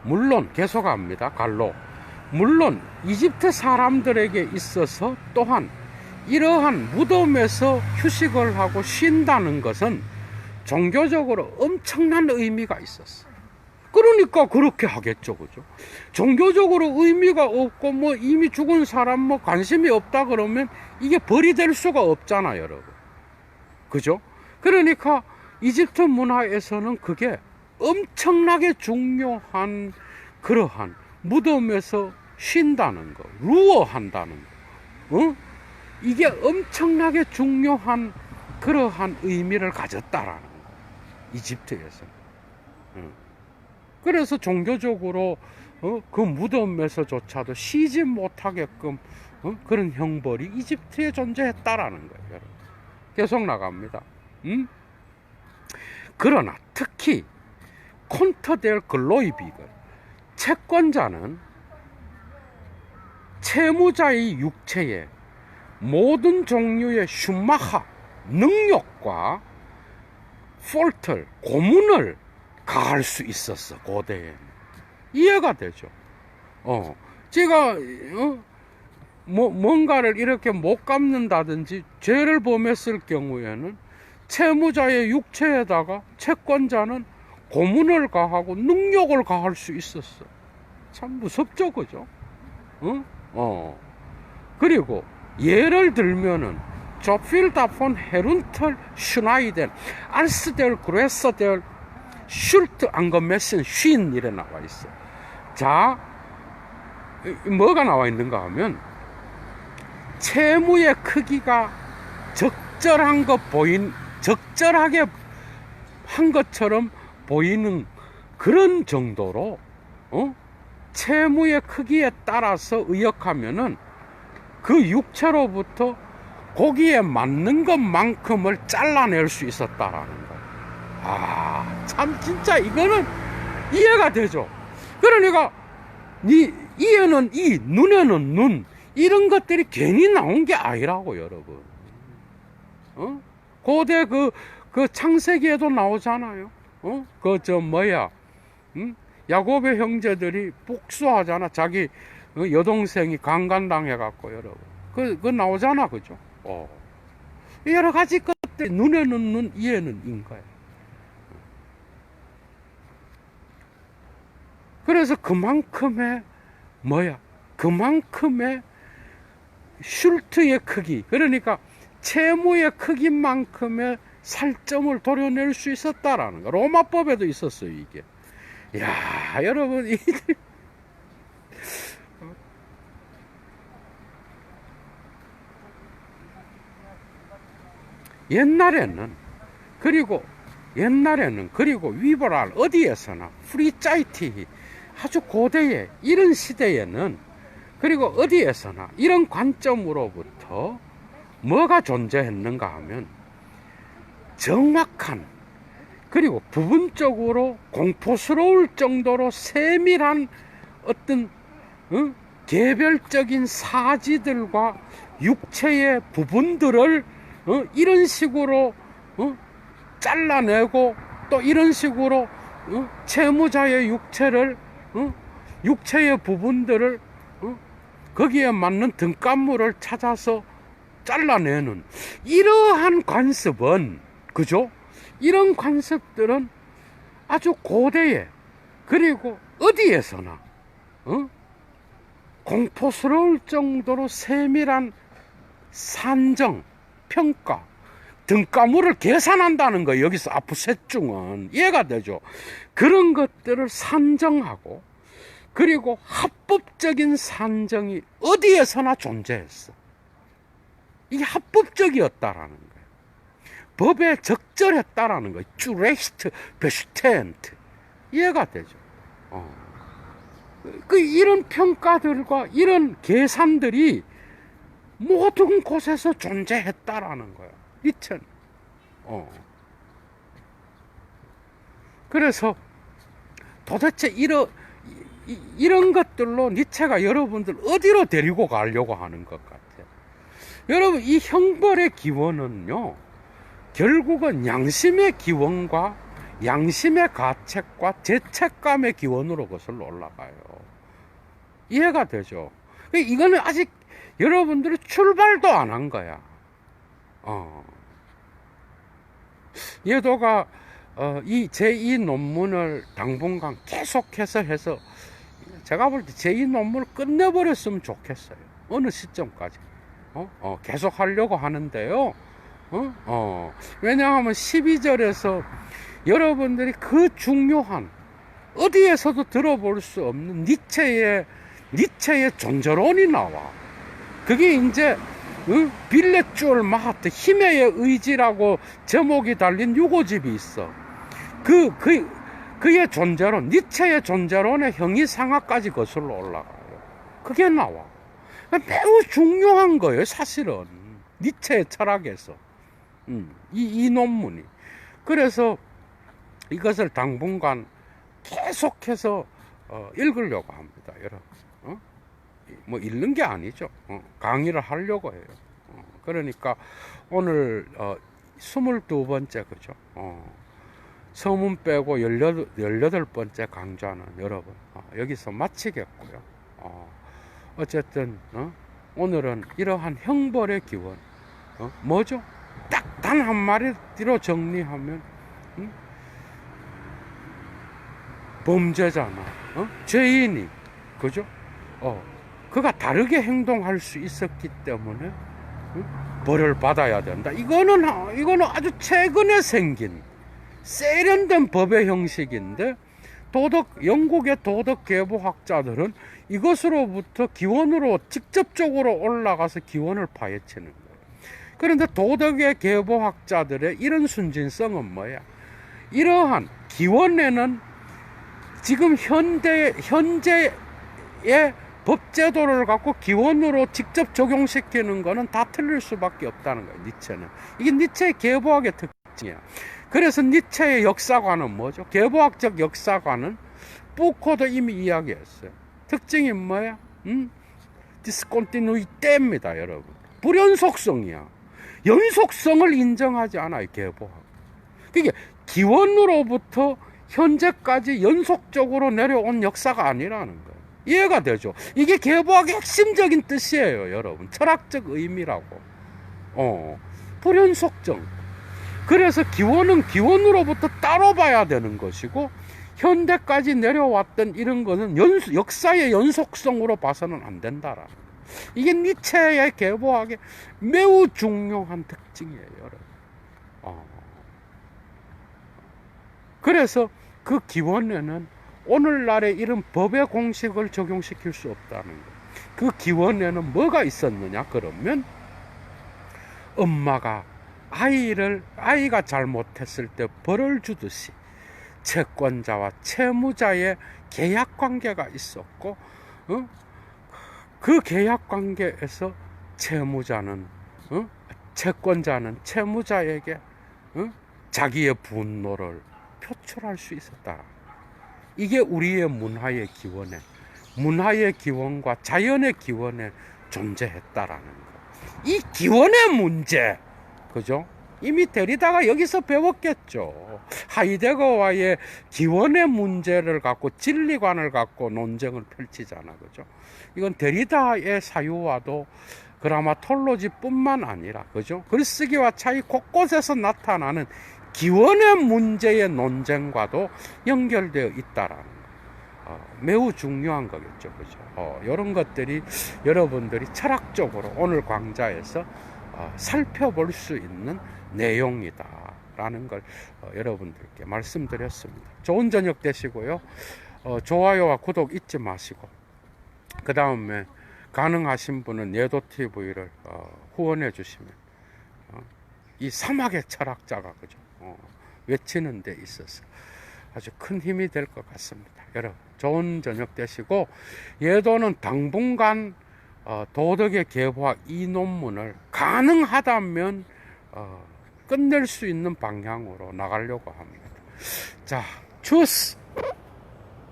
물론 계속합니다. 갈로. 물론 이집트 사람들에게 있어서 또한 이러한 무덤에서 휴식을 하고 쉰다는 것은 종교적으로 엄청난 의미가 있었어. 그러니까 그렇게 하겠죠, 그죠? 종교적으로 의미가 없고 뭐 이미 죽은 사람 뭐 관심이 없다 그러면 이게 벌이 될 수가 없잖아, 여러분. 그죠? 그러니까 이집트 문화에서는 그게 엄청나게 중요한 그러한 무덤에서 쉰다는 거, 루어한다는 거, 이게 엄청나게 중요한 그러한 의미를 가졌다라는 거, 이집트에서. 그래서 종교적으로 그 무덤에서조차도 쉬지 못하게끔 그런 형벌이 이집트에 존재했다라는 거예요, 여러분. 계속 나갑니다. 그러나 특히 콘터델 글로이비글, 채권자는 채무자의 육체에 모든 종류의 슈마하, 능욕과 폴틀, 고문을 가할 수 있었어, 고대에. 이해가 되죠? 제가 뭔가를 이렇게 못 갚는다든지 죄를 범했을 경우에는 채무자의 육체에다가 채권자는 고문을 가하고 능욕을 가할 수 있었어. 참 무섭죠, 그죠? 그리고 예를 들면은 조필다 폰 헤룬털 슈나이덴 알스델 그레서델 슐트 안거메슨 쉰 이래 나와 있어. 자, 뭐가 나와 있는가 하면 채무의 크기가 적절하게 한 것처럼 보이는 그런 정도로 채무의 크기에 따라서 의역하면은 그 육체로부터 고기에 맞는 것만큼을 잘라낼 수 있었다라는 거예요. 참 진짜 이거는 이해가 되죠. 그러니까 이에는 이, 눈에는 눈, 이런 것들이 괜히 나온 게 아니라고, 여러분. 고대 그 창세기에도 나오잖아요. 야곱의 형제들이 복수하잖아. 자기 여동생이 강간당해갖고, 여러분. 그 나오잖아, 그죠? 여러 가지 것들, 눈에는 눈, 이에는 인 거야. 그래서 그만큼의 슐트의 크기, 그러니까 채무의 크기만큼의 살점을 도려낼 수 있었다라는 거. 로마법에도 있었어요, 이게. 야, 여러분, 옛날에는 그리고 위버랄 어디에서나 프리짜이티 아주 고대에 이런 시대에는 그리고 어디에서나 이런 관점으로부터 뭐가 존재했는가 하면 정확한 그리고 부분적으로 공포스러울 정도로 세밀한 어떤 개별적인 사지들과 육체의 부분들을 이런 식으로 잘라내고 또 이런 식으로 채무자의 육체의 부분들을 거기에 맞는 등간물을 찾아서 잘라내는 이러한 관습은, 그죠? 이런 관습들은 아주 고대에 그리고 어디에서나 공포스러울 정도로 세밀한 산정, 평가, 등가물을 계산한다는 거예요. 여기서 아프셋중은 이해가 되죠. 그런 것들을 산정하고 그리고 합법적인 산정이 어디에서나 존재했어. 이게 합법적이었다라는 거예요. 법에 적절했다라는 거예요. 쭈레히트, 베슈텐트. 이해가 되죠. 이런 평가들과 이런 계산들이 모든 곳에서 존재했다라는 거야. 니체는. 그래서 도대체 이런 것들로 니체가 여러분들 어디로 데리고 가려고 하는 것 같아요. 여러분, 이 형벌의 기원은요, 결국은 양심의 기원과 양심의 가책과 죄책감의 기원으로 거슬러 올라가요. 이해가 되죠? 이거는 아직 여러분들이 출발도 안 한 거야. 예도가 이 제2 논문을 당분간 계속해서 해서 제가 볼 때 제2 논문을 끝내버렸으면 좋겠어요. 어느 시점까지. 계속 하려고 하는데요. 왜냐하면 12절에서 여러분들이 그 중요한 어디에서도 들어볼 수 없는 니체의 존재론이 나와. 그게 이제 빌레주얼 마하트 힘의 의지라고 제목이 달린 유고집이 있어. 그의 존재론, 니체의 존재론의 형이상하까지 거슬러 올라가요. 그게 나와. 매우 중요한 거예요, 사실은. 니체의 철학에서. 이 논문이. 그래서 이것을 당분간 계속해서 읽으려고 합니다, 여러분. 뭐 읽는 게 아니죠. 강의를 하려고 해요. 그러니까 오늘 22번째, 그죠? 서문 빼고 18번째 강좌는 여러분 여기서 마치겠고요. 어쨌든 오늘은 이러한 형벌의 기원, 뭐죠? 딱 단 한마디로 정리하면 범죄자나 죄인이, 그죠? 그가 다르게 행동할 수 있었기 때문에 벌을 받아야 된다. 이거는 아주 최근에 생긴 세련된 법의 형식인데, 영국의 도덕 계보학자들은 이것으로부터 기원으로 직접적으로 올라가서 기원을 파헤치는 거예요. 그런데 도덕의 계보학자들의 이런 순진성은 뭐야? 이러한 기원에는 지금 현재의 법제도를 갖고 기원으로 직접 적용시키는 거는 다 틀릴 수밖에 없다는 거예요, 니체는. 이게 니체의 계보학의 특징이야. 그래서 니체의 역사관은 뭐죠? 계보학적 역사관은 푸코도 이미 이야기했어요. 특징이 뭐야? 디스콘티누이테입니다, 여러분. 불연속성이야. 연속성을 인정하지 않아요, 계보학. 그게 기원으로부터 현재까지 연속적으로 내려온 역사가 아니라는 거예요. 이해가 되죠? 이게 계보학의 핵심적인 뜻이에요, 여러분. 철학적 의미라고. 불연속성. 그래서 기원은 기원으로부터 따로 봐야 되는 것이고, 현대까지 내려왔던 이런 거는 역사의 연속성으로 봐서는 안 된다라는 거예요. 이게 니체의 계보학의 매우 중요한 특징이에요, 여러분. 그래서 그 기원에는 오늘날의 이런 법의 공식을 적용시킬 수 없다는 거예요. 그 기원에는 뭐가 있었느냐? 그러면 엄마가 아이가 잘못했을 때 벌을 주듯이 채권자와 채무자의 계약 관계가 있었고, 그 계약 관계에서 채권자는 채무자에게 자기의 분노를 표출할 수 있었다. 이게 우리의 문화의 기원과 자연의 기원에 존재했다라는 거. 이 기원의 문제, 그죠? 이미 데리다가 여기서 배웠겠죠. 하이데거와의 기원의 문제를 갖고 진리관을 갖고 논쟁을 펼치잖아, 그죠? 이건 데리다의 사유와도 그라마톨로지뿐만 아니라, 그죠? 글쓰기와 차이 곳곳에서 나타나는 기원의 문제의 논쟁과도 연결되어 있다라는 거. 매우 중요한 거겠죠, 그죠? 이런 것들이 여러분들이 철학적으로 오늘 강좌에서 살펴볼 수 있는 내용이다라는 걸 여러분들께 말씀드렸습니다. 좋은 저녁 되시고요. 좋아요와 구독 잊지 마시고, 그 다음에 가능하신 분은 예도TV를 후원해 주시면 이 사막의 철학자가, 그죠? 외치는 데 있어서 아주 큰 힘이 될 것 같습니다. 여러분, 좋은 저녁 되시고, 예도는 당분간 도덕의 개화 이 논문을 가능하다면 끝낼 수 있는 방향으로 나가려고 합니다. 자, 주스!